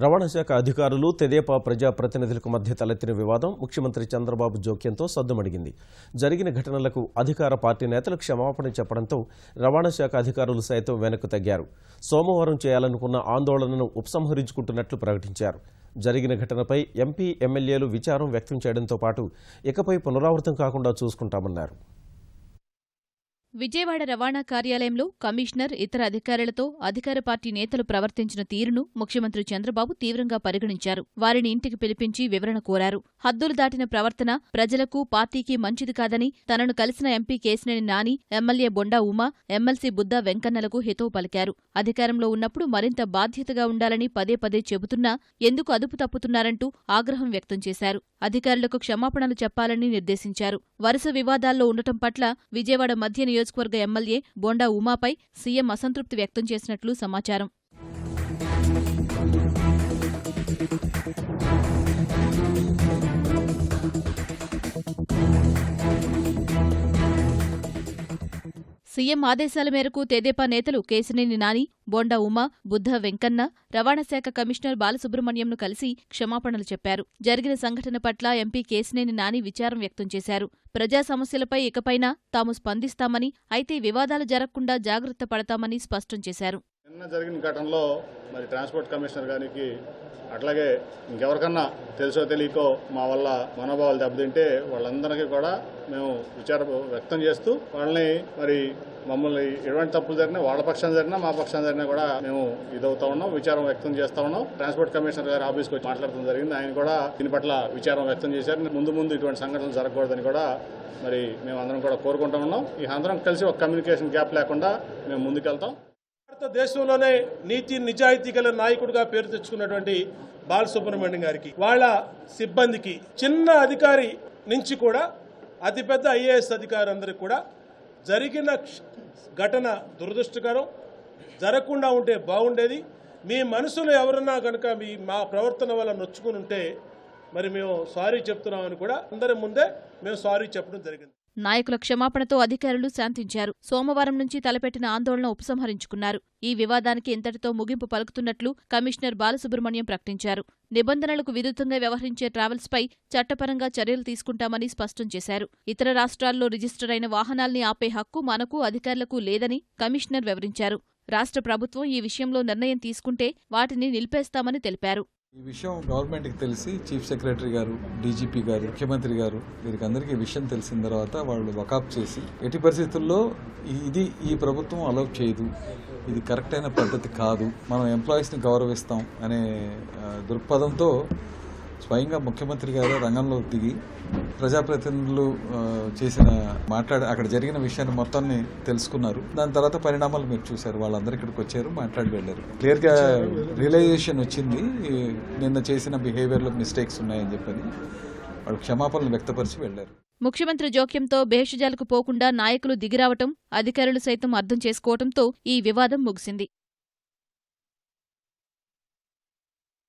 రవాణా శాఖ అధికారులు తెదేపా ప్రజాప్రతినిధులకు మధ్య తలెత్తిన వివాదం ముఖ్యమంత్రి చంద్రబాబు జోక్యంతో సద్దుమణిగింది. జరిగిన ఘటనలకు అధికార పార్టీ నేతలు క్షమాపణ చెప్పడంతో రవాణా శాఖ అధికారులు సైతం వెనక్కు తగ్గారు. సోమవారం చేయాలనుకున్న ఆందోళనను ఉపసంహరించుకుంటున్నట్లు ప్రకటించారు. జరిగిన ఘటనపై ఎంపీ, ఎమ్మెల్యేలు విచారం వ్యక్తం చేయడంతో పాటు ఇకపై పునరావృతం కాకుండా చూసుకుంటామన్నారు. విజయవాడ రవాణా కార్యాలయంలో కమిషనర్, ఇతర అధికారులతో అధికార పార్టీ నేతలు ప్రవర్తించిన తీరును ముఖ్యమంత్రి చంద్రబాబు తీవ్రంగా పరిగణించారు. వారిని ఇంటికి పిలిపించి వివరణ కోరారు. హద్దులు దాటిన ప్రవర్తన ప్రజలకు, పార్టీకి మంచిది కాదని తనను కలిసిన MP Kesineni Nani, MLA Bonda Uma, MLC Buddha వెంకన్నలకు హితవు పలికారు. అధికారంలో ఉన్నప్పుడు మరింత బాధ్యతగా ఉండాలని పదే పదే చెబుతున్నా ఎందుకు అదుపు తప్పుతున్నారంటూ ఆగ్రహం వ్యక్తం చేశారు. అధికారులకు క్షమాపణలు చెప్పాలని నిర్దేశించారు. వరుస వివాదాల్లో ఉండటం పట్ల విజయవాడ మధ్య నియోజకవర్గ ఎమ్మెల్యే బొండా ఉమాపై సీఎం అసంతృప్తి వ్యక్తం చేసినట్లు సమాచారం. సీఎం ఆదేశాల మేరకు తెదేపా నేతలు కేశినేని నాని, బొండా ఉమా, బుద్ధా వెంకన్న, రవాణా శాఖ కమిషనర్ బాలసుబ్రహ్మణ్యంను కలిసి క్షమాపణలు చెప్పారు. జరిగిన సంఘటన పట్ల ఎంపీ కేశినేని నాని విచారం వ్యక్తం చేశారు. ప్రజా సమస్యలపై ఇకపైనా తాము స్పందిస్తామని, అయితే వివాదాలు జరగకుండా జాగ్రత్త పడతామని స్పష్టం చేశారు. నిన్న జరిగిన ఘటనలో మరి ట్రాన్స్పోర్ట్ కమిషనర్ గారికి అట్లాగే ఇంకెవరికన్నా తెలుసో తెలియకో మా వల్ల మనోభావాలు దెబ్బతింటే వాళ్ళందరికీ కూడా మేము విచారం వ్యక్తం చేస్తూ వాళ్ళని మరి మమ్మల్ని ఎటువంటి తప్పులు జరిగినా వాళ్ళ పక్షాన జరిగినా మా పక్షాన జరిగినా కూడా మేము ఇదవుతా ఉన్నాం, విచారం వ్యక్తం చేస్తా ఉన్నాం. ట్రాన్స్పోర్ట్ కమిషనర్ గారి ఆఫీస్కి వచ్చి మాట్లాడటం జరిగింది. ఆయన కూడా దీని పట్ల విచారం వ్యక్తం చేశారు. ముందు ఇటువంటి సంఘటనలు జరగకూడదని కూడా మరి మేము అందరం కూడా కోరుకుంటా ఉన్నాం. ఈ అందరం కలిసి ఒక కమ్యూనికేషన్ గ్యాప్ లేకుండా మేము ముందుకెళ్తాం. భారతదేశంలోనే నీతి నిజాయితీ గల నాయకుడిగా పేరు తెచ్చుకున్నటువంటి బాలసుబ్రహ్మణ్యం గారికి, వాళ్ళ సిబ్బందికి, చిన్న అధికారి నుంచి కూడా అతిపెద్ద ఐఏఎస్ అధికారులందరికీ కూడా జరిగిన ఘటన దురదృష్టకరం, జరగకుండా ఉంటే బాగుండేది. మీ మనసులో ఎవరన్నా కనుక మా ప్రవర్తన వల్ల నొచ్చుకుని ఉంటే మరి మేము సారీ చెప్తున్నామని కూడా అందరి ముందే మేము సారీ చెప్పడం జరిగింది. నాయకుల క్షమాపణతో అధికారులు శాంతించారు. సోమవారం నుంచి తలపెట్టిన ఆందోళన ఉపసంహరించుకున్నారు. ఈ వివాదానికి ఇంతటితో ముగింపు పలుకుతున్నట్లు కమిషనర్ బాలసుబ్రహ్మణ్యం ప్రకటించారు. నిబంధనలకు విరుద్ధంగా వ్యవహరించే ట్రావెల్స్పై చట్టపరంగా చర్యలు తీసుకుంటామని స్పష్టం చేశారు. ఇతర రాష్ట్రాల్లో రిజిస్టర్ అయిన వాహనాల్ని ఆపే హక్కు మనకు, అధికారులకు లేదని కమిషనర్ వివరించారు. రాష్ట్ర ప్రభుత్వం ఈ విషయంలో నిర్ణయం తీసుకుంటే వాటిని నిలిపేస్తామని తెలిపారు. ఈ విషయం గవర్నమెంట్కి తెలిసి చీఫ్ సెక్రటరీ గారు, డీజీపీ గారు, ముఖ్యమంత్రి గారు వీరికి అందరికీ విషయం తెలిసిన తర్వాత వాళ్ళు వకాప్ చేసి ఎట్టి పరిస్థితుల్లో ఈ ప్రభుత్వం అలౌ చేయదు, ఇది కరెక్ట్ అయిన పద్ధతి కాదు, మనం ఎంప్లాయీస్ని గౌరవిస్తాం అనే దృక్పథంతో స్వయంగా ముఖ్యమంత్రి గారు రంగంలో దిగి ప్రజాప్రతినిధులు అక్కడ జరిగిన విషయాన్ని మొత్తాన్ని తెలుసుకున్నారు. దాని తర్వాత పరిణామాలు మీరు చూశారు. వాళ్ళందరూ ఇక్కడికి వచ్చారు, మాట్లాడి వెళ్లారు. క్లియర్గా రియలైజేషన్ వచ్చింది, నిన్న చేసిన బిహేవియర్లో మిస్టేక్స్ ఉన్నాయని చెప్పని వాళ్ళు క్షమాపణలు వ్యక్తపరిచి వెళ్లారు. ముఖ్యమంత్రి జోక్యంతో భేషజాలకు పోకుండా నాయకులు దిగిరావటం, అధికారులు సైతం అర్థం చేసుకోవడంతో ఈ వివాదం ముగిసింది.